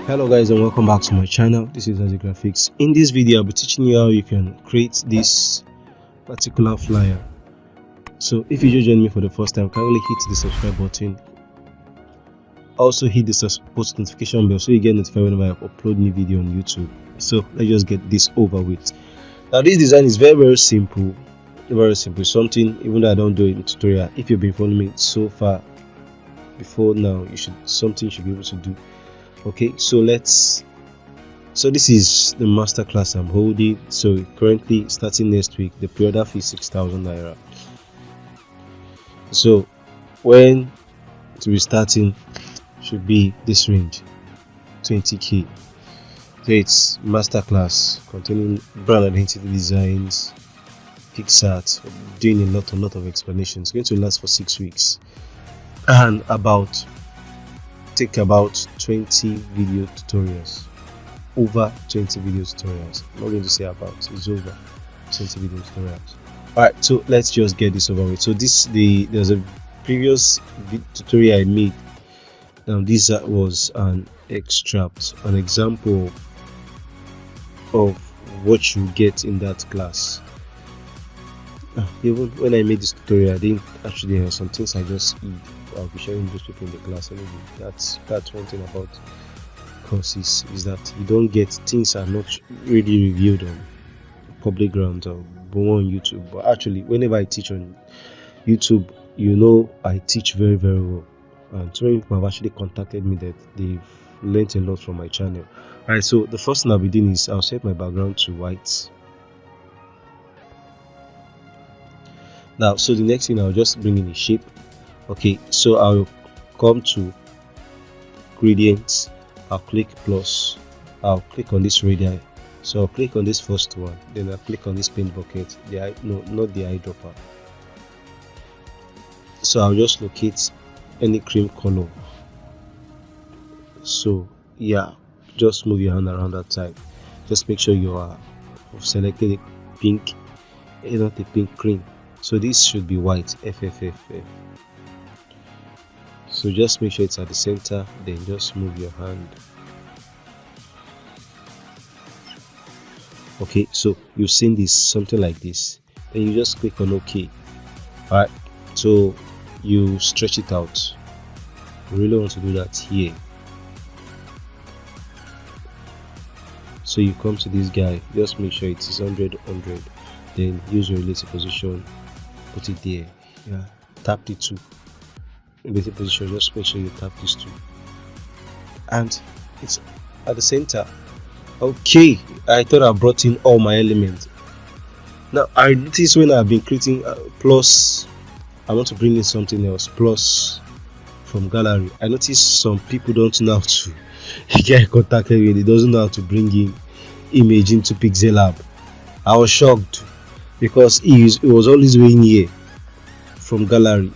Hello guys, and welcome back to my channel. This is Azi Graphics. In this video I'll be teaching you how you can create this particular flyer. So if you just joined me for the first time, kindly hit the subscribe button. Also hit the post notification bell so you get notified whenever I upload new video on YouTube. So let's just get this over with. Now this design is very simple. Something, even though I don't do it in tutorial, if you've been following me so far before now, you should be able to do. Okay, so this is the master class I'm holding. So currently, starting next week, the pre-order fee is 6,000 naira. So when to be starting should be this range, 20k. So it's master class containing brand identity designs, Pixellab, doing a lot of explanations. It's going to last for 6 weeks and take about 20 video tutorials. Over 20 video tutorials. I'm not going to say about, it's over 20 video tutorials. Alright, so let's just get this over with. So there's a previous tutorial I made. Now this was an extract, an example of what you get in that class. Even when I made this tutorial, I didn't actually have some things I just eat. I'll be sharing those people in the class anyway. That's one thing about courses, is that you don't get things are not really reviewed on public grounds or on YouTube. But actually, whenever I teach on YouTube, you know I teach very well. And so many people have actually contacted me that they've learned a lot from my channel. Alright, so the first thing I'll be doing is I'll set my background to white. Now, so the next thing, I'll just bring in a shape. Okay, so I'll come to gradients, I'll click plus, I'll click on this radii. So I'll click on this first one, then I'll click on this paint bucket, not the eyedropper. So I'll just locate any cream color. So yeah, just move your hand around that side. Just make sure you are selected a pink, not a pink cream. So this should be white, FFFF. So just make sure it's at the center, then just move your hand. Okay, so you've seen this, something like this. Then you just click on OK. Alright, so you stretch it out. You really want to do that here. So you come to this guy, just make sure it is 100. Then use your relative position, put it there. Yeah, tap the two. Relative position, just make sure you tap these two, and it's at the center. Okay, I thought I brought in all my elements. Now I noticed when I've been creating plus, I want to bring in something else, plus from gallery. I noticed some people don't know how to get contacted with it, doesn't know how to bring in image into Pixellab. I was shocked because it was always way in here from gallery.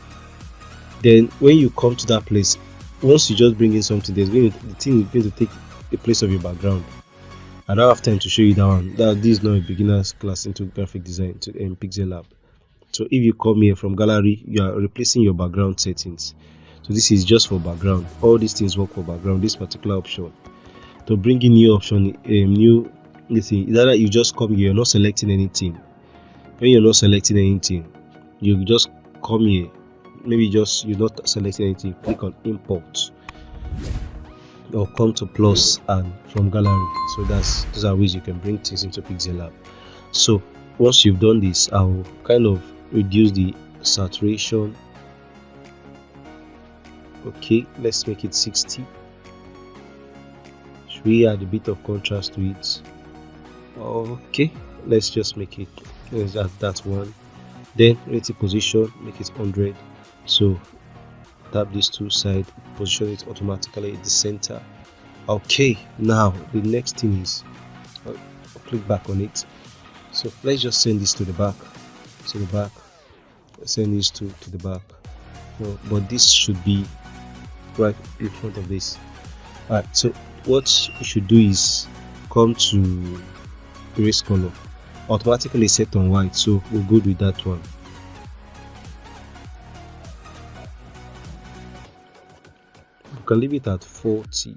Then when you come to that place, once you just bring in something, the thing is going to take the place of your background. I don't have time to show you that one. This is not a beginner's class into graphic design in Pixellab. So if you come here from gallery, you are replacing your background settings. So this is just for background. All these things work for background. This particular option to bring in new option, new thing, either you just come here, you're not selecting anything. When you're not selecting anything, you just come here. Maybe just you're not selecting anything, click on import or come to plus and from gallery. So those are ways you can bring things into Pixellab. So once you've done this, I'll kind of reduce the saturation. Okay, let's make it 60. Should we add a bit of contrast to it? Okay, let's just make it that one. Then relative position, make it 100. So tap these two sides, position it automatically at the center. Okay, now the next thing is I'll click back on it. So let's just send this to the back, send these two to the back. No, but this should be right in front of this. Alright, so what you should do is come to erase color, automatically set on white, so we're good with that one. You can leave it at 40.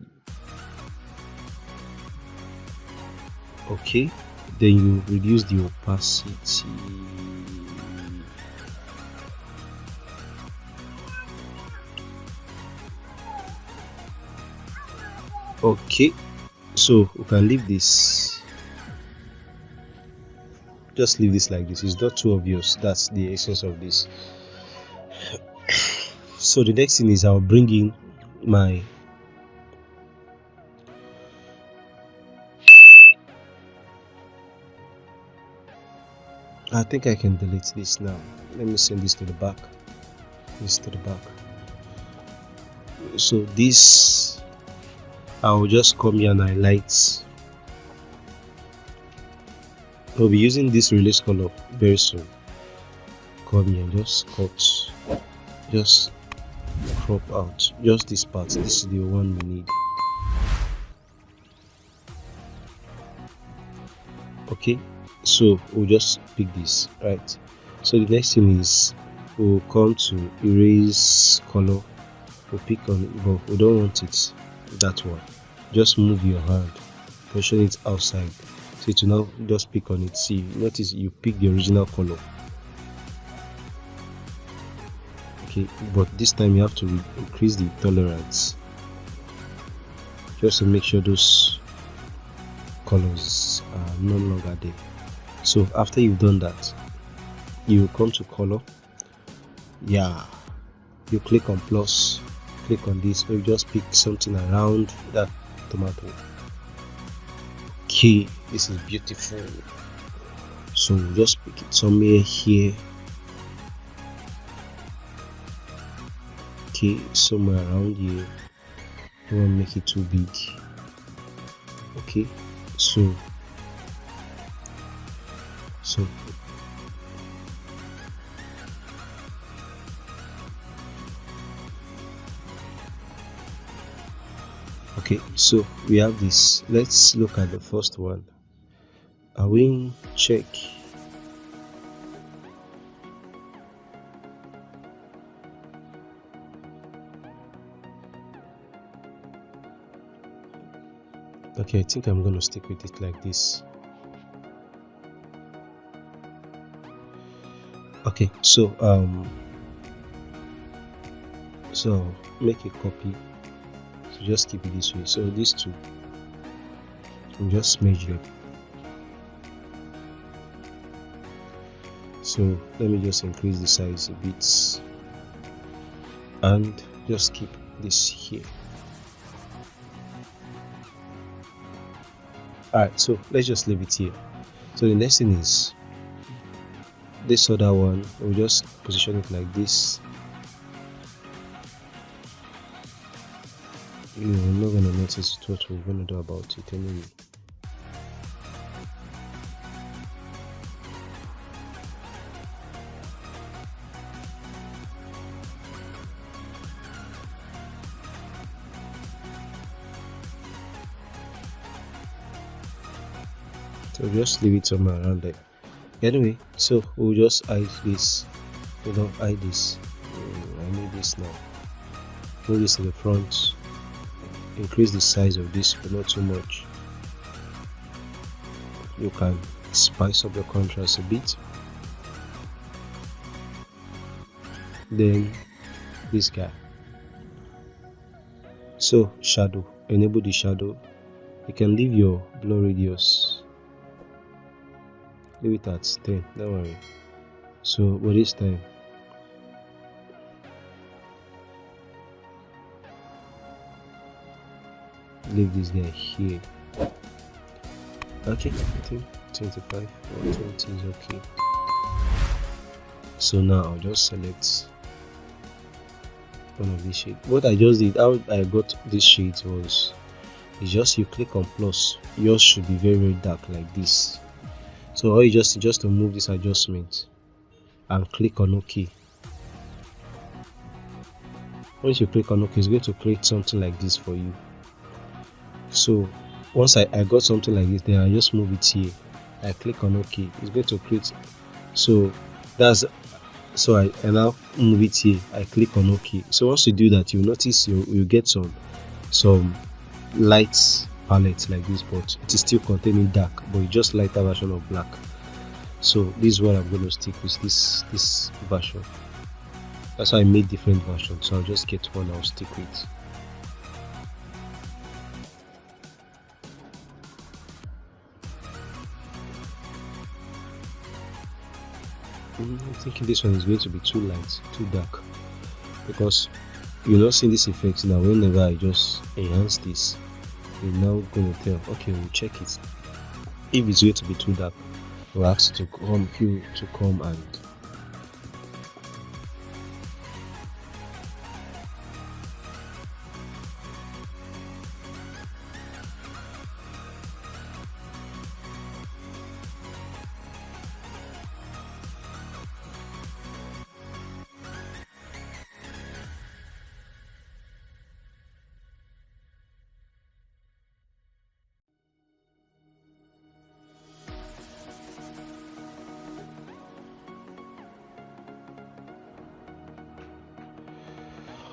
Okay, then you reduce the opacity. Okay, so we can leave this, just leave this like this. It's not too obvious. That's the essence of this. So the next thing is I'll bring in my I think I can delete this now. Let me send this to the back. This to the back. So this, I'll just come here and highlight. I'll be using this release color very soon. Come here, just cut, just crop out just this part. This is the one we need. Okay, so we'll just pick this, right? So the next thing is we'll come to erase color. We'll pick on it, but we don't want it that one. Just move your hand, position it outside, so it will now just pick on it. See, notice you pick the original color. Okay, but this time you have to increase the tolerance just to make sure those colors are no longer there. So after you've done that, you come to color. Yeah, you click on plus, click on this, or you just pick something around that tomato. Okay, this is beautiful. So just pick it somewhere here. Okay, somewhere around here. Don't want to make it too big. Okay, so okay, so we have this. Let's look at the first one. A wing check. Okay, I think I'm going to stick with it like this. Okay, so make a copy. So just keep it this way. So these two, and just merge them. So let me just increase the size a bit, and just keep this here. Alright, so let's just leave it here. So the next thing is this other one. We'll just position it like this. You're not gonna notice what we're gonna do about it anyway. So just leave it somewhere around there. Anyway, so we'll just hide this. We don't hide this. I need this now. Move this to the front. Increase the size of this, but not too much. You can spice up your contrast a bit. Then this guy. So shadow. Enable the shadow. You can leave your blur radius. Leave it at 10, don't worry. So but this time leave this guy here. Okay, I think 25 or 20 is okay. So now I'll just select one of these shades. What I just did, how I got this shade was, it's just you click on plus. Yours should be very dark like this. So all you just to move this adjustment and click on OK. Once you click on OK, it's going to create something like this for you. So once I got something like this, then I just move it here. I click on OK. It's going to create. So that's, so I now move it here. I click on OK. So once you do that, you notice you get some lights palette like this, but it is still containing dark, but it's just lighter version of black. So this is what I'm going to stick with, this version. That's why I made different versions, so I'll just get one I'll stick with. I'm thinking this one is going to be too light, too dark, because you're not seeing this effect now. Whenever I just enhance this, you're now going to tell, okay, we'll check it. If it's going to be too dark, we'll ask you to come and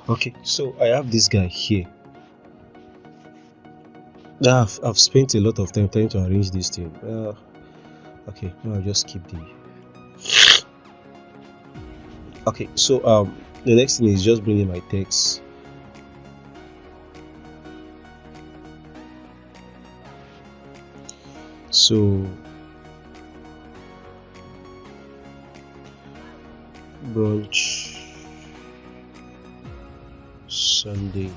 okay. So I have this guy here. I've spent a lot of time trying to arrange this thing. Okay, now I'll just keep the. Okay, so the next thing is just bringing my text. So brunch Sunday.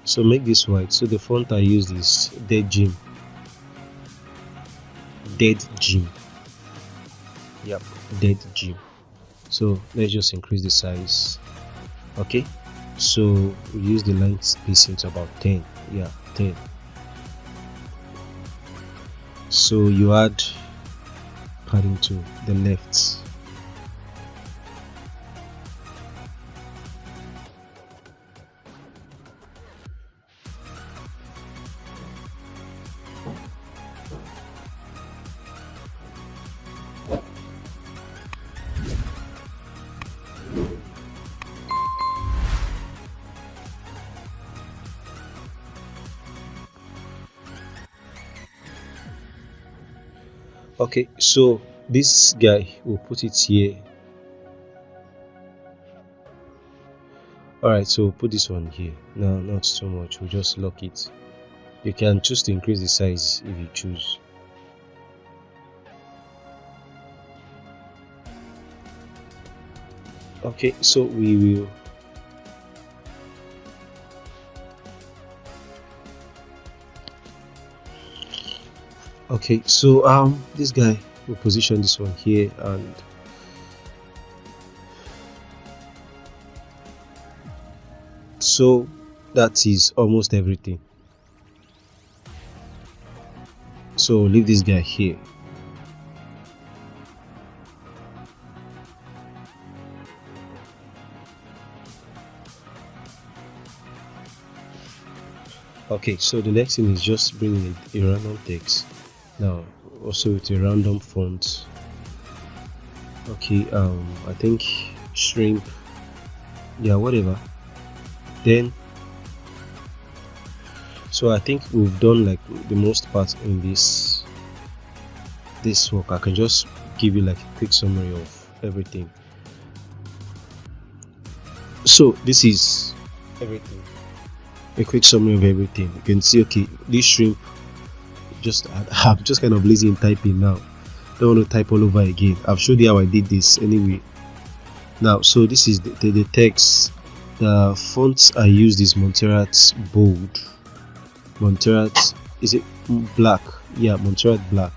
So make this white. So the font I use is Dead Gym. Yep, Dead Gym. So let's just increase the size. Okay, so we use the line spacing to about 10. Yeah, 10. So you add padding to the left. Okay, so this guy, we'll put it here. Alright, so we'll put this one here. No, not too much, we'll just lock it. You can choose to increase the size if you choose. Okay, so we will okay, so this guy, will position this one here, and so that is almost everything. So leave this guy here. Okay, so the next thing is just bringing a random text now, also with a random font. Okay, I think shrimp, yeah, whatever. Then so I think we've done like the most part in this work. I can just give you like a quick summary of everything. So this is everything, a quick summary of everything. You can see, okay, this shrimp, I'm just kind of lazy in typing now, don't want to type all over again. I've showed you how I did this anyway. Now, so this is the text. The fonts I used is Montserrat bold. Montserrat, is it black? Yeah, Montserrat black.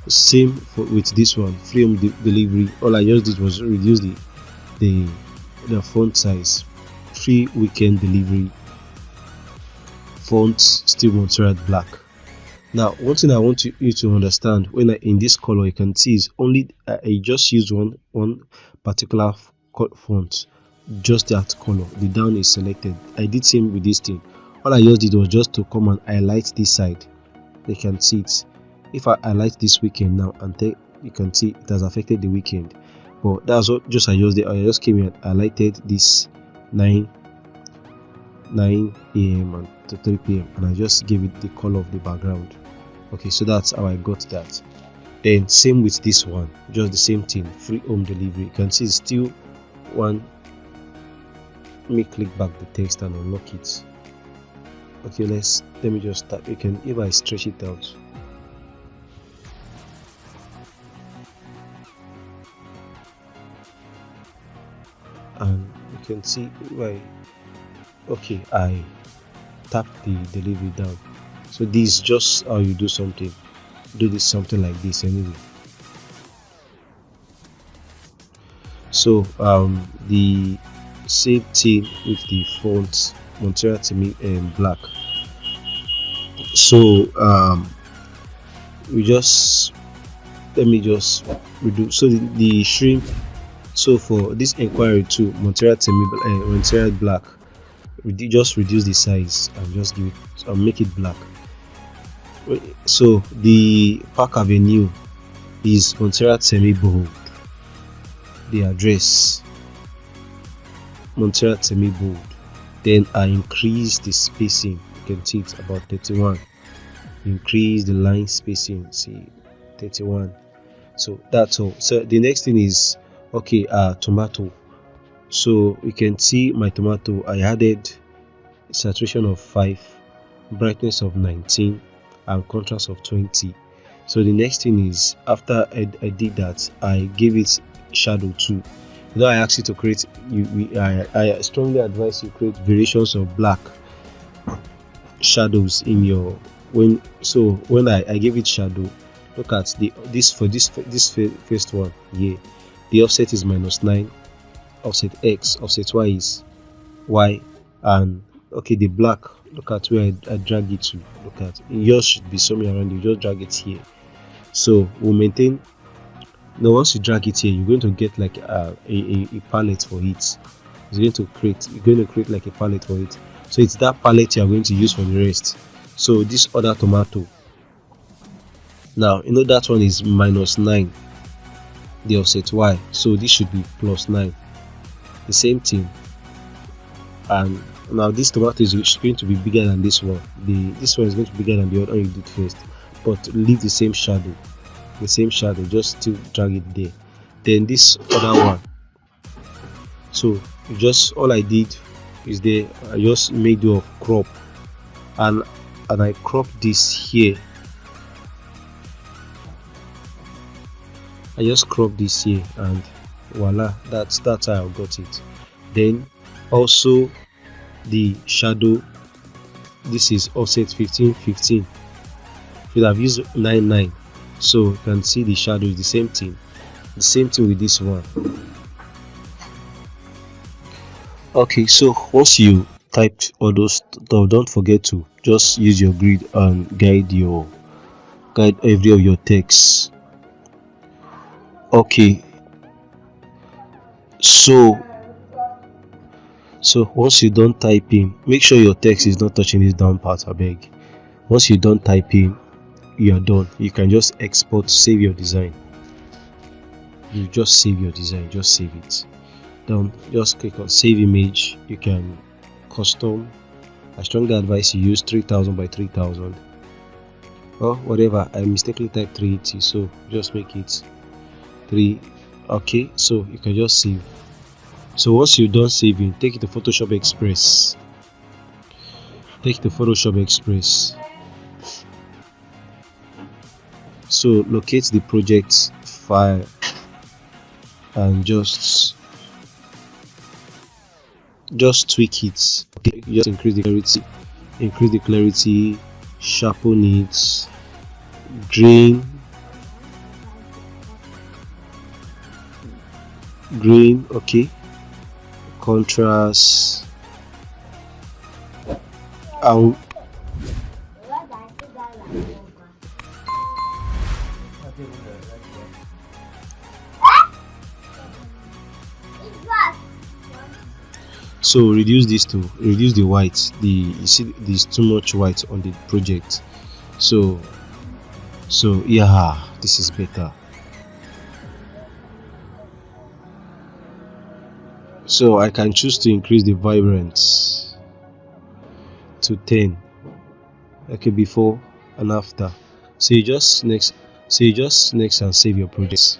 Same with this one, free home delivery. All I just did was reduce the font size. Free weekend delivery. Font still Montserrat black. Now, one thing I want you to understand, when in this color, you can see is only I just use one particular font, just that color. The down is selected. I did same with this thing. All I just did was just to come and highlight this side. You can see it. If I highlight this weekend now and you can see it has affected the weekend. but that's what just I just came here, I highlighted this 9 a.m. and to 3 p.m. and I just gave it the color of the background. Okay, so that's how I got that. Then same with this one, just the same thing, free home delivery. You can see it's still one. Let me click back the text and unlock it. Okay, let me just start. You can, if I stretch it out, and you can see if I tap the delivery down. So this is just how you do something. Do this something like this anyway. So the same thing with the font Montserrat to me black. So let me just redo. So the shrimp. So for this inquiry too, Montserrat black. Just reduce the size and just give it and make it black. So the Park Avenue is Montserrat semi-bold. The address Montserrat semi-bold. Then I increase the spacing. You can see it's about 31. Increase the line spacing. See 31. So that's all. So the next thing is tomato. So you can see my tomato. I added saturation of 5, brightness of 19, and contrast of 20. So the next thing is, after I did that, I gave it shadow too. Though I asked you to create, I strongly advise you create variations of black shadows in your when I gave it shadow. Look at this first one here. The offset is -9, offset X, offset Y is Y, and the black, look at where I drag it to. Look at yours should be somewhere around. You just drag it here. So we'll maintain. Now once you drag it here, you're going to get like a palette for it. You're going to create like a palette for it. So it's that palette you are going to use for the rest. So this other tomato, now that one is -9, the offset Y, so this should be +9, the same thing. And now this tomato is going to be bigger than this one. This one is going to be bigger than the other one you did first, but leave the same shadow, just still drag it there. Then this other one, so all I did is I just made do of crop, and I crop this here. I just crop this here, and voila, that's how I got it. Then also the shadow, this is offset 15. Should have used 99. So you can see the shadow is the same thing with this one. Okay, so once you typed all those stuff, don't forget to just use your grid and guide every of your text. Okay, so once you done typing, make sure your text is not touching this down part, I beg. Once you done typing, you are done. You can just export, save your design. You just save your design, just save it. Then just click on save image. You can custom. I strongly advise you use 3000 by 3000 or whatever. I mistakenly typed 380, so just make it 3. Okay, so you can just save. So once you're done saving, take it to Photoshop Express. So locate the project file and just tweak it. Okay, just increase the clarity, sharpen it, green, okay, contrast, and so reduce the white. You see there's too much white on the project, so yeah, this is better. So I can choose to increase the vibrance to 10. Okay, before and after. So you just next and save your projects.